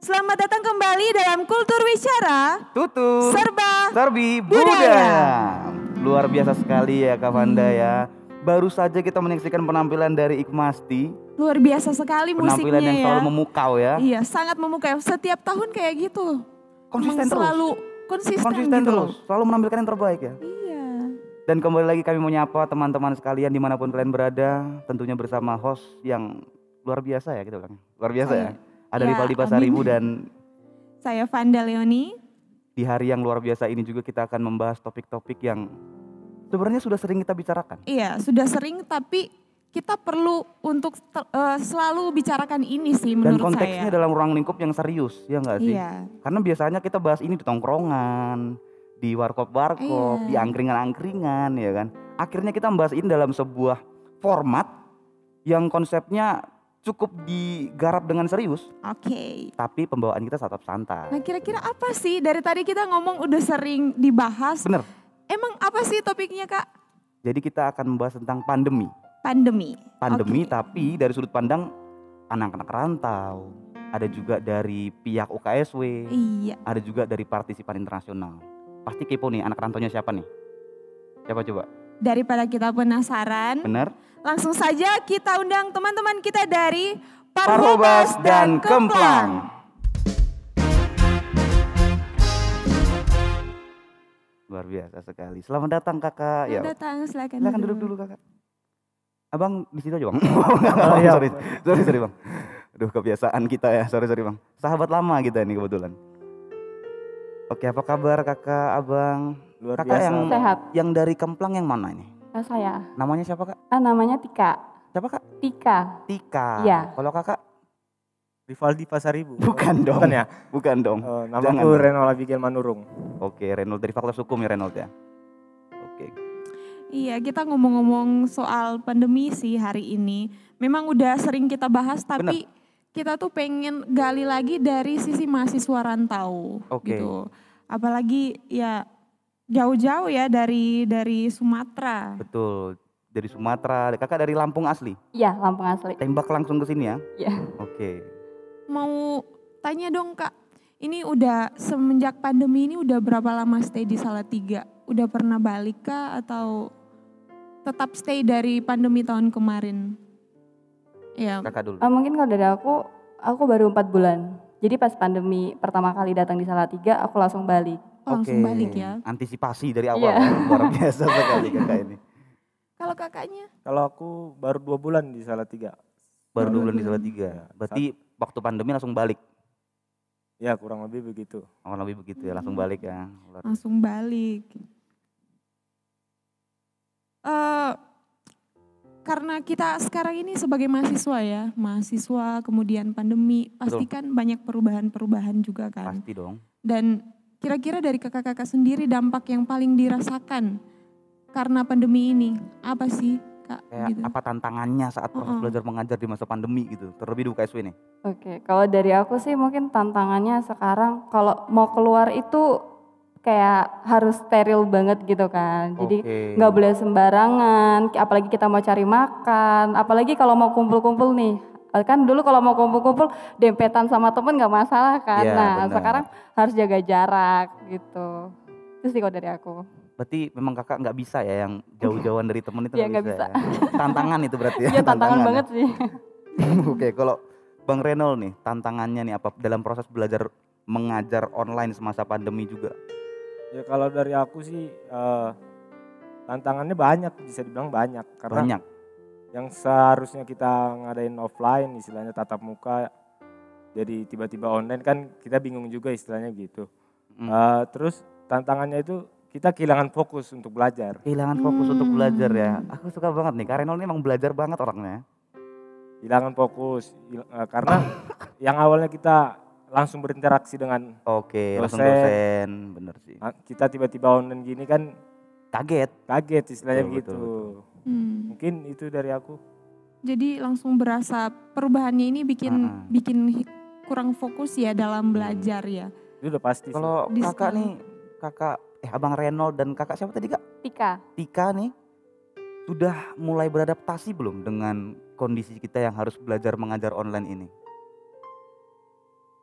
Selamat datang kembali dalam Kultur Wicara Tutur Serbi Budaya. Luar biasa sekali ya Kak Vanda ya. Baru saja kita menyaksikan penampilan dari Ikmasti. Luar biasa sekali musiknya ya. Penampilan yang selalu memukau ya. Iya, sangat memukau. Setiap tahun kayak gitu. Konsisten terus. Selalu konsisten gitu. Terus. Selalu menampilkan yang terbaik ya. Iya. Dan kembali lagi kami menyapa teman-teman sekalian dimanapun kalian berada. Tentunya bersama host yang luar biasa ya kita bilang. Luar biasa ya. Saya- Ada ya, Rivaldi Pasaribu amin. dan Saya Vanda Leoni. di hari yang luar biasa ini juga kita akan membahas topik-topik yang sebenarnya sudah sering kita bicarakan. Iya, sudah sering tapi kita perlu untuk selalu bicarakan ini sih Dan menurut konteksnya saya. dalam ruang lingkup yang serius, ya enggak sih? Iya. Karena biasanya kita bahas ini di tongkrongan, di warkop-warkop, Iya. di angkringan-angkringan, ya kan. Akhirnya kita membahas ini dalam sebuah format yang konsepnya cukup digarap dengan serius, Oke. tapi pembawaan kita tetap santai. Nah kira-kira apa sih dari tadi kita ngomong udah sering dibahas. Bener. Emang apa sih topiknya Kak? Jadi kita akan membahas tentang pandemi. Pandemi. Pandemi Oke. tapi dari sudut pandang anak-anak rantau, ada juga dari pihak UKSW, Iya. ada juga dari partisipan internasional. Pasti kepo nih anak rantaunya siapa nih? Siapa coba? Daripada kita penasaran, Bener? langsung saja kita undang teman-teman kita dari Parhobas dan Kemplang. Luar biasa sekali. Selamat datang kakak. Selamat datang, silakan Silakan duduk dulu kakak. Abang di situ aja bang. iya. Sorry bang. Aduh kebiasaan kita ya. Sorry bang. Sahabat lama kita ini kebetulan. Oke, apa kabar kakak, abang? Luar Kakak biasa. yang Sehat. yang dari Kemplang yang mana ini? Saya. Namanya siapa kak? Namanya Tika. Siapa kak? Tika. Tika. Iya. Kalau kakak? Rivaldi Pasaribu. Bukan dong. Bukan ya? Bukan dong. Namaku Jangan. Renol Abigail Manurung. Oke, Reynold dari Fakultas Hukum ya Reynold ya. Oke. Iya, kita ngomong-ngomong soal pandemi sih hari ini. Memang udah sering kita bahas tapi kita tuh pengen gali lagi dari sisi mahasiswa rantau Oke. gitu. Apalagi ya jauh-jauh ya dari Sumatera. Betul. Dari Sumatera. Kakak dari Lampung asli. Iya, Lampung asli. Tembak langsung ke sini ya. Iya. Oke. Mau tanya dong Kak, ini udah semenjak pandemi ini udah berapa lama stay di Salatiga? Udah pernah balik kah atau tetap stay dari pandemi tahun kemarin? Ya, Kakak dulu. Mungkin kalau dari aku baru 4 bulan. Jadi pas pandemi pertama kali datang di Salatiga, aku langsung balik. langsung balik ya. Antisipasi dari awal. Iya. Ya. Luar biasa sekali kakak ini. Kalau kakaknya? Kalau aku baru 2 bulan di Salatiga. Baru 2 bulan di Ya, Salatiga. Berarti waktu pandemi langsung balik. Ya kurang lebih begitu. Kurang lebih begitu ya, langsung balik ya. Langsung balik. Karena kita sekarang ini sebagai mahasiswa ya, mahasiswa kemudian pandemi, pasti kan banyak perubahan-perubahan juga kan. Pasti dong. Dan kira-kira dari kakak-kakak sendiri dampak yang paling dirasakan karena pandemi ini apa sih Kak? Kayak Gitu. apa tantangannya saat proses belajar mengajar di masa pandemi gitu. Terlebih di UKSW nih. Oke, kalau dari aku sih mungkin tantangannya sekarang kalau mau keluar itu kayak harus steril banget gitu kan. Jadi Oke. nggak boleh sembarangan, apalagi kita mau cari makan, apalagi kalau mau kumpul-kumpul nih. Kan dulu kalau mau kumpul-kumpul dempetan sama temen nggak masalah kan. Iya, Nah benar. sekarang harus jaga jarak gitu. Itu sih kalau dari aku. Berarti memang kakak nggak bisa ya yang jauh-jauhan dari temen itu Iya, nggak nggak bisa. bisa. Ya. Tantangan itu berarti ya. Iya tantangan ya. banget sih. Oke, kalau Bang Renol nih tantangannya nih apa dalam proses belajar mengajar online semasa pandemi juga? Ya kalau dari aku sih tantangannya banyak, bisa dibilang banyak. Karena Banyak. yang seharusnya kita ngadain offline istilahnya tatap muka, jadi tiba-tiba online kan kita bingung juga istilahnya gitu. Terus tantangannya itu kita kehilangan fokus untuk belajar. Kehilangan fokus untuk belajar ya. Aku suka banget nih, Kak Renol ini emang belajar banget orangnya. Kehilangan fokus karena yang awalnya kita langsung berinteraksi dengan Oke, langsung Dosen. dosen, bener sih. kita tiba-tiba online gini kan Kaget. istilahnya Betul, begitu. betul, Mungkin itu dari aku. Jadi langsung berasa perubahannya ini bikin kurang fokus ya dalam belajar ya. Itu udah pasti sih. Kalau Di kakak sekolah. nih, Abang Renol dan kakak siapa tadi kak? Tika. Tika nih, sudah mulai beradaptasi belum dengan kondisi kita yang harus belajar mengajar online ini?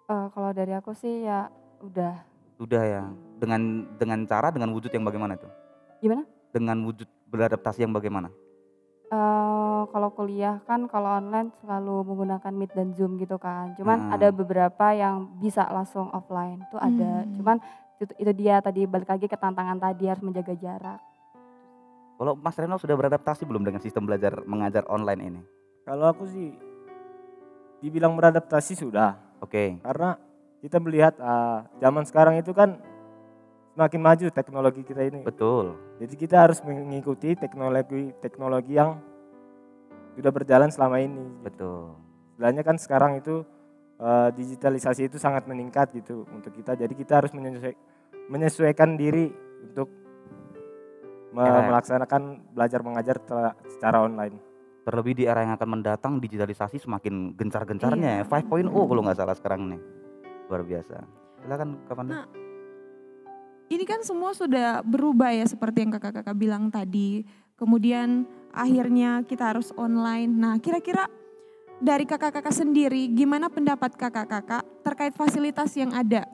Kalau dari aku sih ya udah. Sudah ya, dengan cara, dengan wujud yang bagaimana tuh? Gimana? Dengan wujud beradaptasi yang bagaimana? Kalau kuliah kan kalau online selalu menggunakan Meet dan Zoom gitu kan. Cuman Nah. ada beberapa yang bisa langsung offline tuh ada. Cuman itu dia tadi balik lagi ke tantangan tadi harus menjaga jarak. Kalau Mas Renol sudah beradaptasi belum dengan sistem belajar mengajar online ini? Kalau aku sih dibilang beradaptasi sudah. Oke. Karena kita melihat zaman sekarang itu kan semakin maju teknologi kita ini. Betul. Jadi kita harus mengikuti teknologi yang sudah berjalan selama ini. Betul. Istilahnya kan sekarang itu digitalisasi itu sangat meningkat gitu untuk kita. Jadi kita harus menyesuaikan diri untuk melaksanakan belajar mengajar secara online. Terlebih di era yang akan mendatang digitalisasi semakin gencar-gencarnya ya. 5.0 kalau nggak salah sekarang nih. Luar biasa. Silakan kapan? Nah, ini kan semua sudah berubah ya seperti yang kakak-kakak bilang tadi. Kemudian akhirnya kita harus online. Nah, kira-kira dari kakak-kakak sendiri, gimana pendapat kakak-kakak terkait fasilitas yang ada?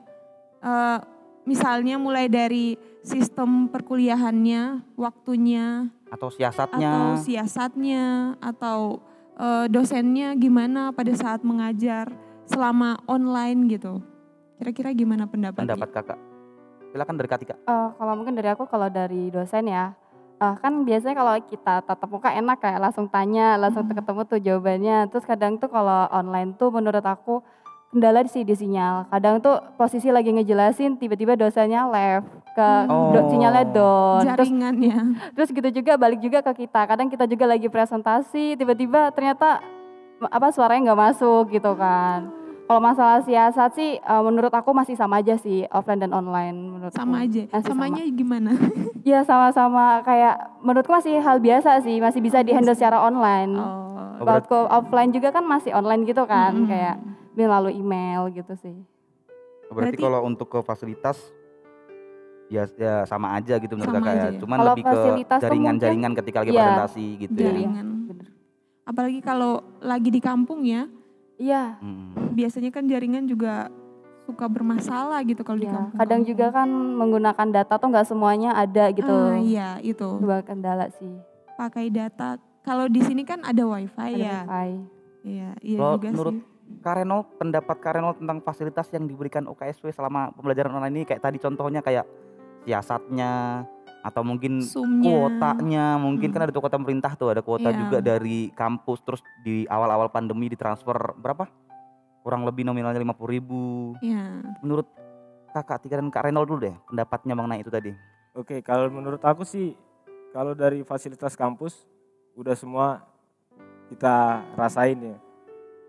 Misalnya mulai dari sistem perkuliahannya, waktunya, Atau siasatnya. atau dosennya gimana pada saat mengajar selama online gitu. Kira-kira gimana pendapatnya? Pendapat kakak. Silakan dari Katika. Kalau mungkin dari aku, kalau dari dosen ya, kan biasanya kalau kita tatap muka enak kayak langsung tanya, langsung ketemu tuh jawabannya. Terus kadang tuh kalau online tuh menurut aku kendala di sinyal. Kadang tuh posisi lagi ngejelasin tiba-tiba dosennya left ke sinyalnya down. Jaringannya. Terus gitu juga balik juga ke kita. Kadang kita juga lagi presentasi tiba-tiba ternyata suaranya nggak masuk gitu kan. Kalau masalah siasat sih menurut aku masih sama aja sih offline dan online menurut Sama aku. aja. Masih Samanya sama. gimana? Ya sama-sama kayak menurutku masih hal biasa sih, masih bisa dihandle secara online. Waktu offline juga kan masih online gitu kan, kayak melalui email gitu sih. Berarti kalau untuk ke fasilitas ya sama aja gitu menurut Sama kakak ya. aja ya. Cuman Kalau lebih ke fasilitas tuh jaringan-jaringan mungkin, ketika lagi iya, presentasi gitu ya. Jaringan. Bener. Apalagi kalau lagi di kampung ya, Iya, biasanya kan jaringan juga suka bermasalah gitu kalau di iya. kampung. Kadang juga kan menggunakan data tuh nggak semuanya ada gitu. Iya itu. Dua kendala sih. Pakai data. Kalau di sini kan ada wifi Ada ya. wifi. Iya Kalau juga menurut sih. Kak Renol, pendapat Kak Renol tentang fasilitas yang diberikan UKSW selama pembelajaran online ini kayak tadi contohnya kayak siasatnya atau mungkin Zoom-nya. kuotanya, mungkin kan ada tuh kuota pemerintah tuh, ada kuota Iya. juga dari kampus, terus di awal-awal pandemi ditransfer berapa? Kurang lebih nominalnya 50.000. Iya. Menurut Kakak Tika dan Kak Renol dulu deh pendapatnya mengenai itu tadi. Oke, kalau menurut aku sih kalau dari fasilitas kampus udah semua kita rasain ya.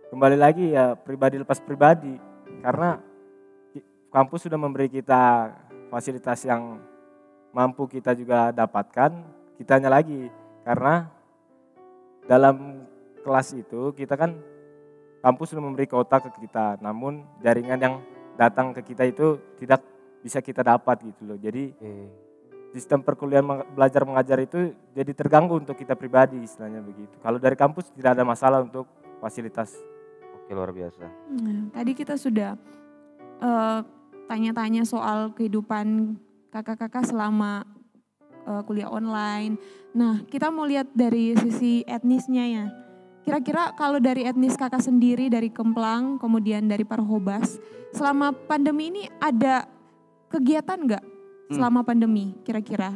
Kembali lagi ya pribadi lepas pribadi, karena kampus sudah memberi kita fasilitas yang mampu kita juga dapatkan, kitanya lagi. Karena dalam kelas itu kita kan kampus sudah memberi kuota ke kita, namun jaringan yang datang ke kita itu tidak bisa kita dapat gitu loh. Jadi sistem perkuliahan belajar mengajar itu jadi terganggu untuk kita pribadi istilahnya begitu. Kalau dari kampus tidak ada masalah untuk fasilitas. Oke, luar biasa. Tadi kita sudah tanya-tanya soal kehidupan kakak-kakak selama kuliah online. Nah, kita mau lihat dari sisi etnisnya ya. Kira-kira kalau dari etnis kakak sendiri, dari Kemplang, kemudian dari Parhobas, selama pandemi ini ada kegiatan nggak selama pandemi kira-kira?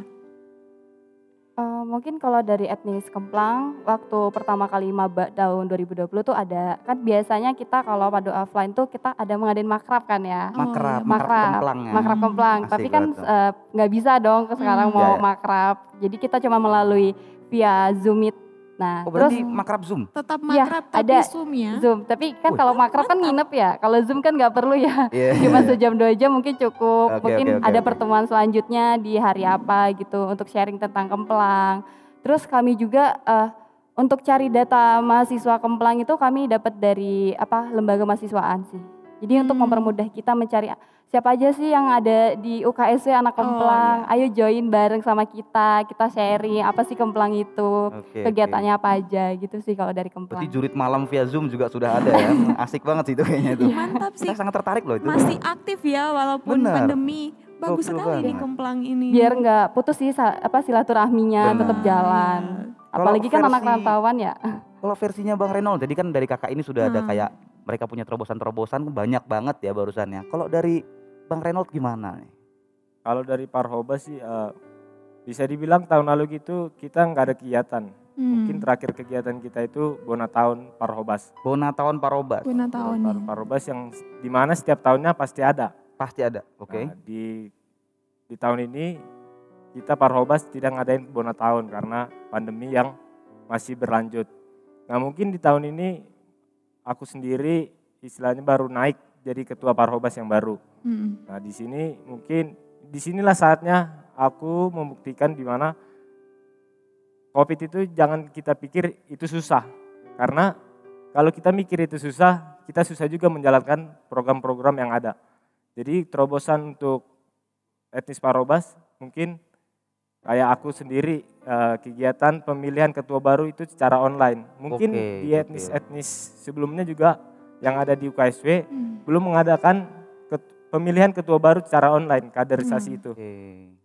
Mungkin kalau dari etnis Kemplang, waktu pertama kali maba tahun 2020 tuh ada, kan biasanya kita kalau pada offline tuh kita ada ngadain makrab kan ya. Makrab Kemplang ya. Makrab Kemplang. Asik Tapi kan banget nggak bisa dong sekarang mau Iya. makrab. Jadi kita cuma melalui via Zoom Meet. Nah, Oh, terus berarti makrab Zoom? Tetap Iya, makrab tapi ada Zoom ya? Zoom. Tapi kan kalau makrab kan nginep ya. Kalau Zoom kan nggak perlu ya. Iya. Cuma sejam 2 jam mungkin cukup. Oke, Mungkin oke, ada oke. pertemuan selanjutnya di hari apa gitu untuk sharing tentang Kemplang. Terus kami juga untuk cari data mahasiswa Kemplang itu kami dapat dari lembaga mahasiswaan sih. Jadi untuk mempermudah kita mencari siapa aja sih yang ada di UKSW anak Kemplang. Ayo join bareng sama kita sharing apa sih Kemplang itu, Oke, kegiatannya apa aja gitu sih kalau dari Kemplang. Berarti jurit malam via Zoom juga sudah ada ya. Asik banget sih itu kayaknya itu. Mantap sih. Saya sangat tertarik loh itu. Masih aktif ya walaupun Benar. pandemi. Bagus Gokil sekali nih banget. Kemplang ini. Biar nggak putus sih silaturahminya Benar. tetap jalan. Apalagi kan anak versi- rantauan ya. Kalau versinya Bang Renol, jadi kan dari kakak ini sudah ada kayak mereka punya terobosan-terobosan banyak banget ya barusannya. Kalau dari Bang Renol gimana nih? Kalau dari Parhoba sih bisa dibilang tahun lalu gitu kita nggak ada kegiatan. Mungkin terakhir kegiatan kita itu Bona Tahun Parhobas. Bona Tahun Parobas. Guna tahun nih. Parhobas yang dimana setiap tahunnya pasti ada. Pasti ada. Oke. Nah, di tahun ini kita Parhobas tidak ngadain Bona Tahun karena pandemi yang masih berlanjut. Nah mungkin di tahun ini aku sendiri istilahnya baru naik jadi ketua Parhobas yang baru. Nah di sini mungkin disinilah saatnya aku membuktikan di mana COVID itu jangan kita pikir itu susah. Karena kalau kita mikir itu susah, kita susah juga menjalankan program-program yang ada. Jadi terobosan untuk etnis Parhobas mungkin kayak aku sendiri kegiatan pemilihan ketua baru itu secara online. Mungkin di etnis-etnis sebelumnya juga yang ada di UKSW belum mengadakan pemilihan ketua baru secara online, kaderisasi itu.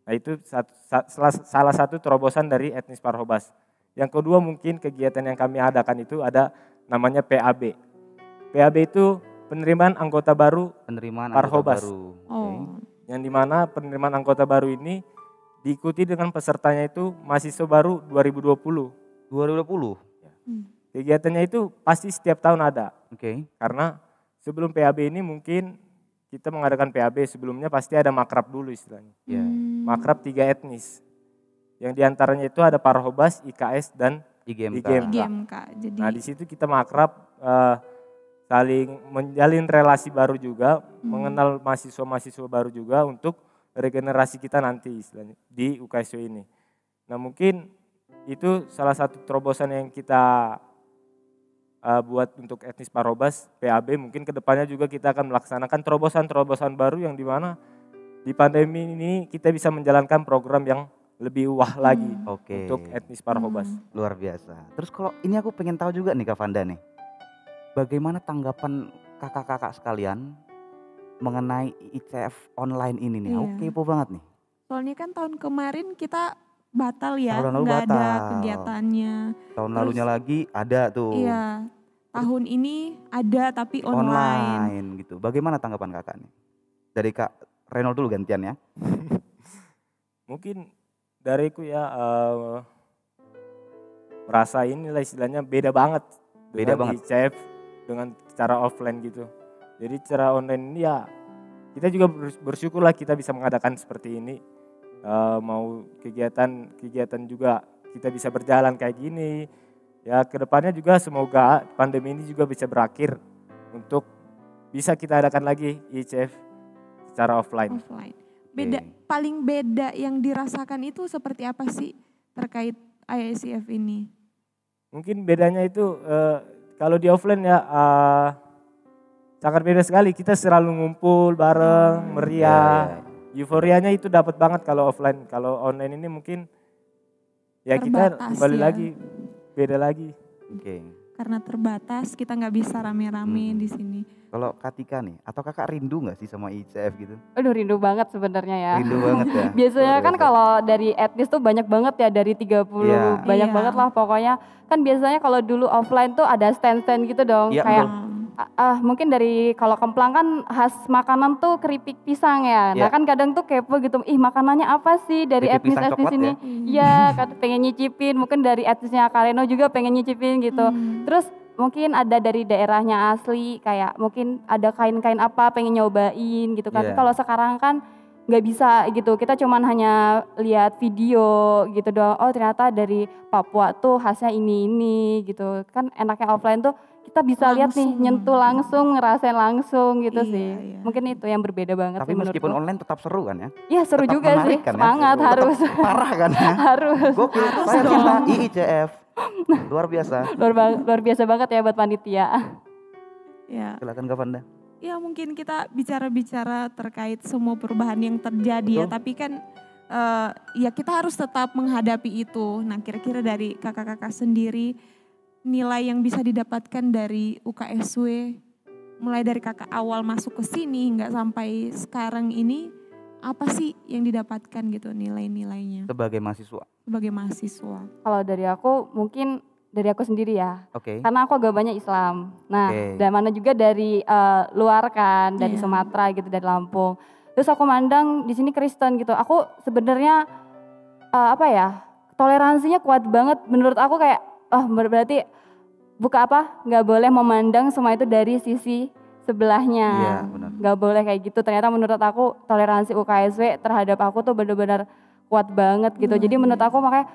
Nah itu salah satu terobosan dari etnis Parhobas. Yang kedua mungkin kegiatan yang kami adakan itu ada namanya PAB. PAB itu penerimaan anggota baru Parhobas. Yang dimana penerimaan anggota baru ini diikuti dengan pesertanya itu mahasiswa baru 2020. 2020? Kegiatannya itu pasti setiap tahun ada. Karena sebelum PAB ini mungkin kita mengadakan PAB sebelumnya pasti ada makrab dulu istilahnya. Makrab 3 etnis. Yang diantaranya itu ada Parhobas, IKS, dan IGMK. Nah di situ kita makrab saling menjalin relasi baru juga, mengenal mahasiswa-mahasiswa baru juga untuk regenerasi kita nanti istilahnya di UKSW ini. Nah mungkin itu salah satu terobosan yang kita buat untuk etnis Parhobas, PAB. Mungkin kedepannya juga kita akan melaksanakan terobosan-terobosan baru yang dimana di pandemi ini kita bisa menjalankan program yang lebih wah lagi untuk etnis Parhobas. Luar biasa. Terus kalau ini aku pengen tahu juga nih Kak Vanda nih, bagaimana tanggapan kakak-kakak sekalian mengenai ICF online ini nih? Aku kepo banget nih. Soalnya kan tahun kemarin kita batal ya, Tahun lalu nggak ada batal. kegiatannya. Tahun lalunya lagi ada tuh. Iya, tahun ini ada tapi online. Gitu. Bagaimana tanggapan kakak nih? Dari Kak Reynold dulu gantian ya. Mungkin dariku ya merasa inilah istilahnya beda banget. ICF dengan cara offline gitu. Jadi cara online ini ya kita juga bersyukurlah kita bisa mengadakan seperti ini. Mau kegiatan juga kita bisa berjalan kayak gini. Ya kedepannya juga semoga pandemi ini juga bisa berakhir untuk bisa kita adakan lagi ICF secara offline. Paling beda yang dirasakan itu seperti apa sih terkait ICF ini? Mungkin bedanya itu kalau di offline ya sangat beda sekali. Kita selalu ngumpul bareng, meriah. Euforianya itu dapat banget kalau offline. Kalau online ini mungkin ya kita kembali lagi, beda lagi. Karena terbatas kita nggak bisa rame-rame di sini. Kalau Katika nih, atau kakak rindu nggak sih sama ICF gitu? Aduh rindu banget sebenarnya ya. Rindu banget ya. Biasanya kan kalau dari etnis tuh banyak banget ya, dari 30 banyak banget lah pokoknya. Kan biasanya kalau dulu offline tuh ada stand-stand gitu dong, kayak mungkin dari kalau Kemplang kan khas makanan tuh keripik pisang ya. Nah kan kadang tuh kepo gitu, makanannya apa sih dari etnis-etnis ini? Iya, pengen nyicipin, mungkin dari etnisnya Kareno juga pengen nyicipin gitu. Terus mungkin ada dari daerahnya asli, kayak mungkin ada kain-kain apa pengen nyobain gitu kan. Kalau sekarang kan nggak bisa gitu, kita cuman hanya lihat video gitu doang. Oh ternyata dari Papua tuh khasnya ini gitu. Kan enaknya offline tuh kita bisa lihat nih, nyentuh langsung, ngerasain langsung gitu sih. Mungkin itu yang berbeda banget. Tapi meskipun online tetap seru kan ya? Iya seru tetap juga sih, kan, semangat ya? Harus. Parah kan ya? Harus. Gokil, saya cinta IICF. Luar biasa. Luar biasa banget ya buat panitia. Ya. Silakan Kak Vanda. Ya mungkin kita bicara-bicara terkait semua perubahan yang terjadi ya, tapi kan ya kita harus tetap menghadapi itu. Nah kira-kira dari kakak-kakak sendiri, nilai yang bisa didapatkan dari UKSW, mulai dari kakak awal masuk ke sini hingga sampai sekarang ini, apa sih yang didapatkan gitu nilai-nilainya? Sebagai mahasiswa? Sebagai mahasiswa. Kalau dari aku mungkin dari aku sendiri ya, karena aku agamanya Islam. Nah, dan mana juga dari luar kan, dari Sumatera gitu, dari Lampung. Terus aku mandang di sini Kristen gitu. Aku sebenarnya toleransinya kuat banget. Menurut aku kayak berarti nggak boleh memandang semua itu dari sisi sebelahnya. Iya, benar. Nggak boleh kayak gitu. Ternyata menurut aku toleransi UKSW terhadap aku tuh benar-benar kuat banget gitu. Jadi menurut aku makanya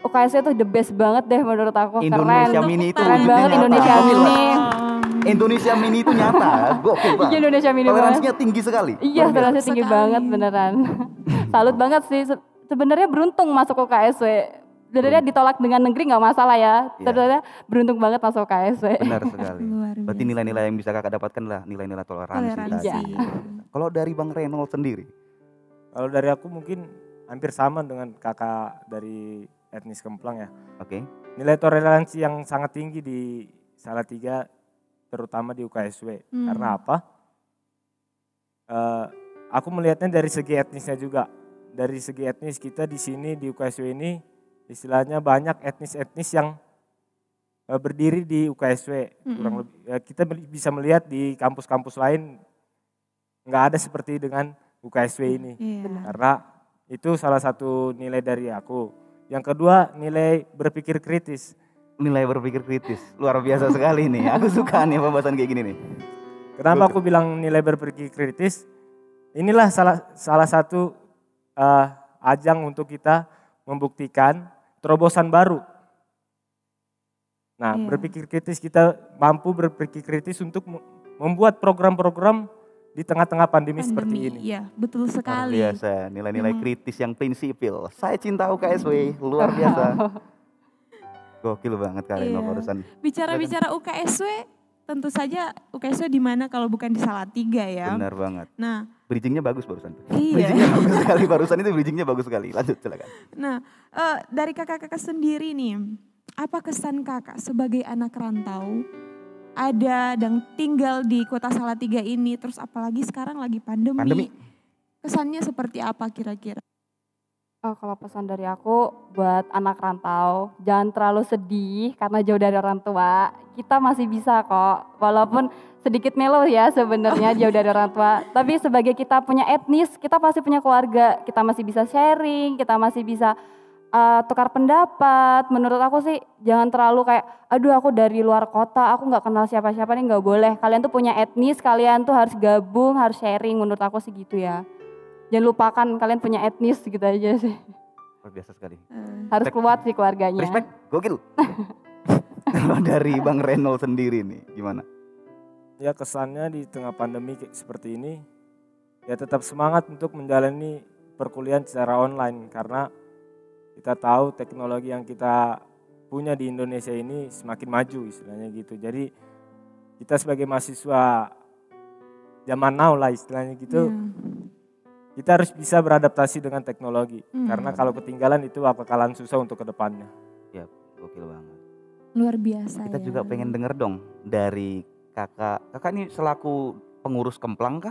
UKSW itu the best banget deh menurut aku. Indonesia keren. Mini itu Keren wujudnya banget nyata. Indonesia Gokil, Mini. Indonesia Mini itu nyata, gokil banget. Iya, Indonesia Mini banget. Toleransinya tinggi sekali. Iya, toleransinya tinggi Sekali. banget beneran. Salut banget sih. Sebenarnya beruntung masuk UKSW. Sebenarnya ditolak dengan negeri nggak masalah ya. Iya. Sebenarnya beruntung banget masuk UKSW. Benar sekali. Luar Berarti biasa. nilai-nilai yang bisa kakak dapatkan lah nilai-nilai toleransi Toleransi. tadi. Iya. Kalau dari Bang Reynold sendiri, Kalau dari aku mungkin hampir sama dengan kakak dari etnis Kemplang ya. oke? Nilai toleransi yang sangat tinggi di Salatiga, terutama di UKSW. Karena apa? Aku melihatnya dari segi etnisnya juga. Dari segi etnis kita di sini di UKSW ini, istilahnya banyak etnis-etnis yang berdiri di UKSW. Kurang lebih, kita bisa melihat di kampus-kampus lain nggak ada seperti dengan UKSW ini. Iya. Karena itu salah satu nilai dari aku. Yang kedua, nilai berpikir kritis. Nilai berpikir kritis, luar biasa sekali nih. Aku suka nih pembahasan kayak gini nih. Kenapa aku bilang nilai berpikir kritis? Inilah salah satu ajang untuk kita membuktikan terobosan baru. Nah, Iya. berpikir kritis, kita mampu berpikir kritis untuk membuat program-program di tengah-tengah pandemi seperti ini. Iya, betul Luar sekali. biasa, nilai-nilai kritis yang prinsipil. Saya cinta UKSW, luar biasa. Gokil banget kalian Iya. barusan. Bicara-bicara UKSW, tentu saja UKSW di mana kalau bukan di Salatiga ya. Benar banget. Nah, Bridgingnya bagus barusan. Iya. Bridgingnya bagus sekali barusan itu bridgingnya bagus sekali. Lanjut silakan. nah dari kakak-kakak sendiri nih, apa kesan kakak sebagai anak rantau? Ada dan tinggal di kota Salatiga ini, terus apalagi sekarang lagi pandemi. Kesannya seperti apa kira-kira? Kalau pesan dari aku buat anak rantau, jangan terlalu sedih karena jauh dari orang tua. Kita masih bisa kok, walaupun sedikit melo ya sebenarnya jauh dari orang tua. Tapi sebagai kita punya etnis, kita pasti punya keluarga. Kita masih bisa sharing, kita masih bisa tukar pendapat. Menurut aku sih jangan terlalu kayak, aduh aku dari luar kota, aku nggak kenal siapa-siapa nih, nggak boleh. Kalian tuh punya etnis, kalian tuh harus gabung, harus sharing. Menurut aku sih gitu ya. Jangan lupakan kalian punya etnis gitu aja sih. Luar biasa sekali. Harus Respect. kuat sih keluarganya. Respect, gokil. Kalau dari Bang Reynold sendiri nih, gimana? Ya kesannya di tengah pandemi seperti ini, ya tetap semangat untuk menjalani perkuliahan secara online. Karena kita tahu teknologi yang kita punya di Indonesia ini semakin maju istilahnya gitu. Jadi kita sebagai mahasiswa zaman now lah istilahnya gitu, kita harus bisa beradaptasi dengan teknologi. Karena kalau ketinggalan itu bakalan susah untuk kedepannya. Ya, gokil banget. Luar biasa Kita ya. juga pengen denger dong dari kakak. Kakak ini selaku pengurus Kemplang kah?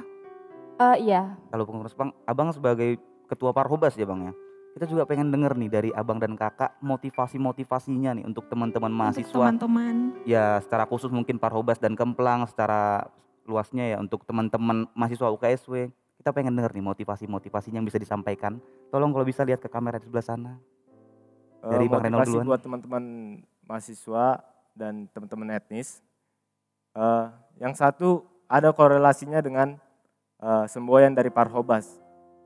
Iya. Kalau pengurus Kemplang, abang sebagai ketua Parhobas ya bang ya. Kita juga pengen denger nih dari abang dan kakak motivasi-motivasinya nih untuk teman-teman Untuk mahasiswa. teman-teman. Ya secara khusus mungkin Parhobas dan Kemplang, secara luasnya ya untuk teman-teman mahasiswa UKSW. Kita pengen denger nih motivasi-motivasinya yang bisa disampaikan. Tolong kalau bisa lihat ke kamera di sebelah sana. Dari Bang Reynold Motivasi duluan. buat teman-teman mahasiswa dan teman-teman etnis. Yang satu ada korelasinya dengan semboyan dari Parhobas,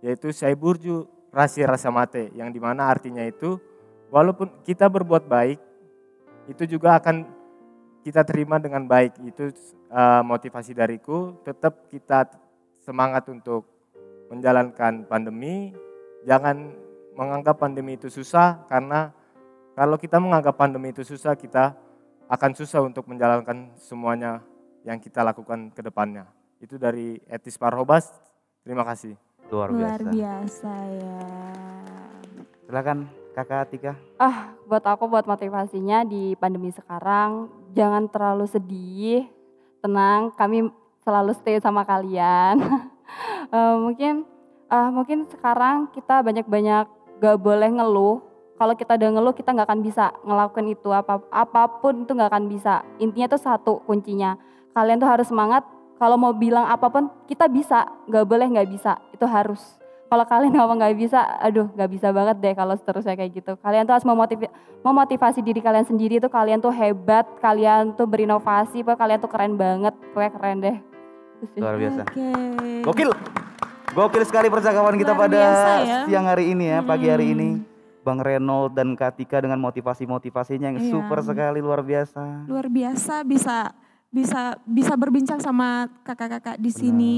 yaitu Saiburju Rasi Rasa Mate, yang dimana artinya itu walaupun kita berbuat baik, itu juga akan kita terima dengan baik. Itu motivasi dariku, tetap kita semangat untuk menjalankan pandemi. Jangan menganggap pandemi itu susah, karena kalau kita menganggap pandemi itu susah, kita akan susah untuk menjalankan semuanya yang kita lakukan ke depannya. Itu dari Etis Parhobas. Terima kasih. Luar Luar biasa. biasa ya. Silakan Kakak Tika. Buat motivasinya di pandemi sekarang, jangan terlalu sedih, tenang, kami selalu stay sama kalian. Mungkin sekarang kita banyak-banyak gak boleh ngeluh. Kalau kita udah ngeluh, kita gak akan bisa ngelakuin itu, apapun itu gak akan bisa. Intinya tuh satu kuncinya, kalian tuh harus semangat. Kalau mau bilang apapun, kita bisa, gak boleh gak bisa, itu harus. Kalau kalian ngomong nggak bisa, aduh nggak bisa banget deh kalau seterusnya kayak gitu. Kalian tuh harus memotivasi diri kalian sendiri tuh, kalian tuh hebat, kalian tuh berinovasi, pokoknya kalian tuh keren banget, pokoknya keren deh. Luar biasa. Oke. Gokil. Gokil sekali percakapan kita Luar pada biasa ya. siang hari ini ya, pagi hari ini. Bang Reynold dan Kak Tika dengan motivasi-motivasinya yang Iya. super sekali, luar biasa. Luar biasa bisa berbincang sama kakak-kakak di sini.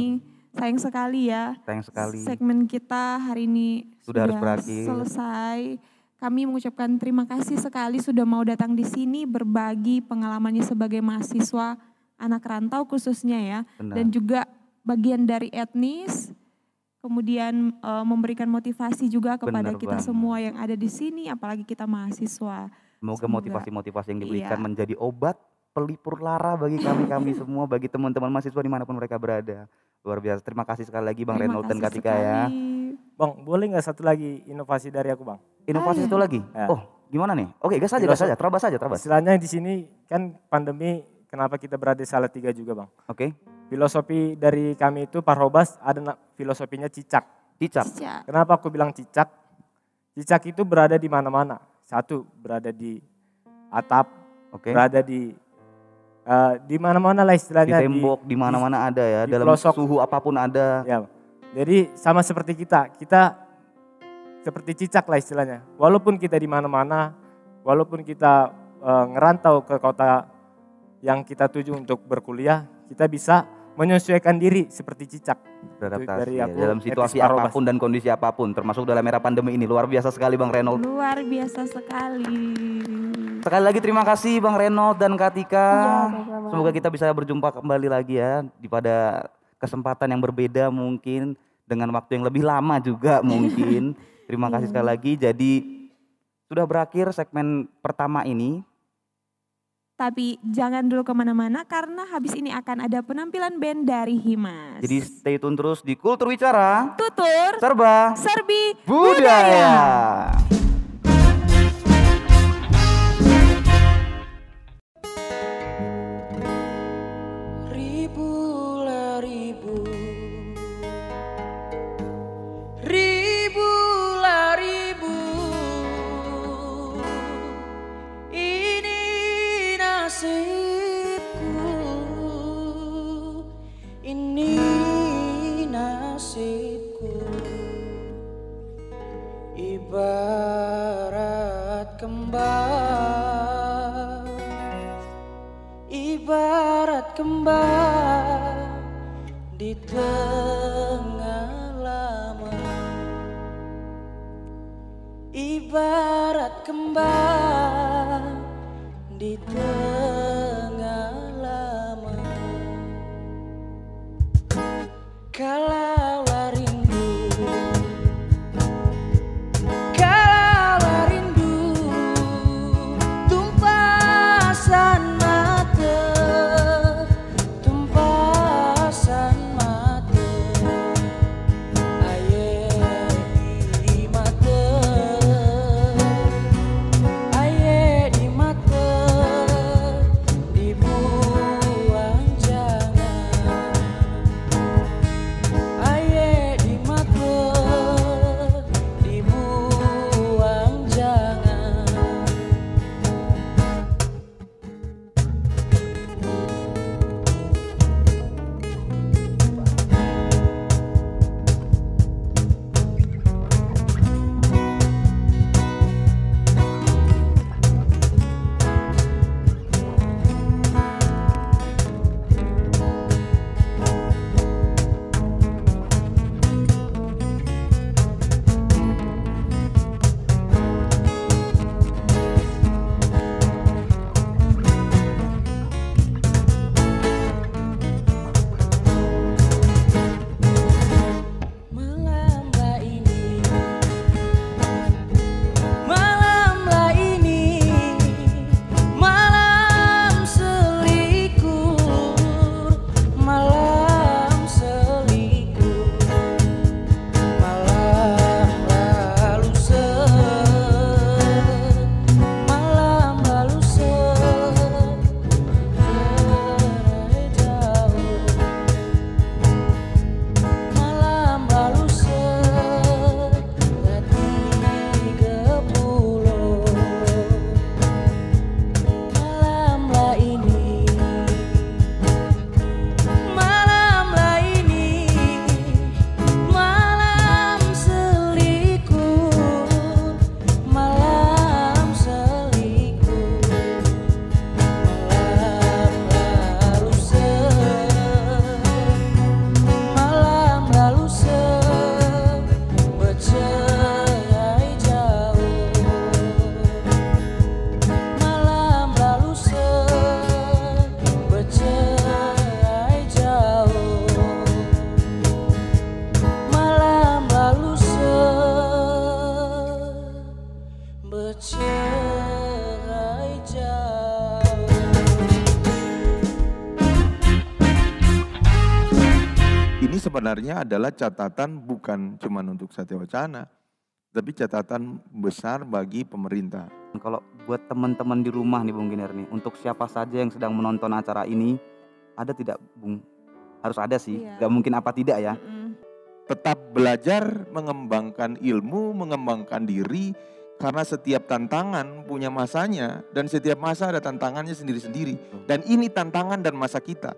Sayang sekali ya. Sayang sekali. Segmen kita hari ini Sudah harus berakhir. selesai. Kami mengucapkan terima kasih sekali sudah mau datang di sini berbagi pengalamannya sebagai mahasiswa anak rantau khususnya ya. Benar. Dan juga bagian dari etnis. Kemudian memberikan motivasi juga kepada Benar kita banget. semua yang ada di sini, apalagi kita mahasiswa. Semoga Semoga. motivasi-motivasi yang diberikan Iya. menjadi obat pelipur lara bagi kami semua, bagi teman-teman mahasiswa dimanapun mereka berada. Luar biasa. Terima kasih sekali lagi Bang Terima Reynold dan Kak kasih Tika ya. sekali. Bang, boleh nggak satu lagi inovasi dari aku, Bang? Inovasi satu lagi. Ya. Oh, gimana nih? Oke, gas aja, terabas aja. Istilahnya di sini kan pandemi, kenapa kita berada di Salatiga juga, Bang? Oke. Filosofi dari kami itu Parhobas ada filosofinya cicak. Cicak. Siap. Kenapa aku bilang cicak? Cicak itu berada di mana-mana. Satu, berada di atap, Oke. berada di mana-mana lah Di istilahnya. tembok, di mana-mana ada ya, di dalam pelosok. suhu apapun ada. Ya, jadi sama seperti kita seperti cicak lah istilahnya. Walaupun kita di mana-mana, walaupun kita ngerantau ke kota yang kita tuju untuk berkuliah, kita bisa menyesuaikan diri seperti cicak. Beradaptasi dari ya, aku, dalam situasi Etis Parhobas. apapun dan kondisi apapun, termasuk dalam era pandemi ini. Luar biasa sekali Bang Reynold. Luar biasa sekali. Sekali lagi terima kasih Bang Reynold dan Kak Tika. sama-sama. Semoga kita bisa berjumpa kembali lagi ya di pada kesempatan yang berbeda mungkin, dengan waktu yang lebih lama juga mungkin. Terima kasih sekali lagi. Jadi sudah berakhir segmen pertama ini. Tapi jangan dulu kemana-mana karena habis ini akan ada penampilan band dari Himas. Jadi stay tune terus di Kultur Wicara Tutur, Serba Serbi, Budaya. Ribulah ribu, ribulah ribu, ini nasibku, ini nasibku, ibarat kembang, ibarat kembang di tengah laman, ibarat kembang di tengah laman. Kalaulah rindu, kalaulah rindu, tumpasan mata, tumpasan mata, air di mata, air di mata, dibuang jangan, air Ini sebenarnya adalah catatan bukan cuma untuk Satya Wacana, tapi catatan besar bagi pemerintah. Kalau buat teman-teman di rumah nih Bung Giner nih, untuk siapa saja yang sedang menonton acara ini, ada tidak Bung? Harus ada sih, Iya. gak mungkin apa tidak ya. Tetap belajar, mengembangkan ilmu, mengembangkan diri, karena setiap tantangan punya masanya dan setiap masa ada tantangannya sendiri-sendiri. Dan ini tantangan dan masa kita.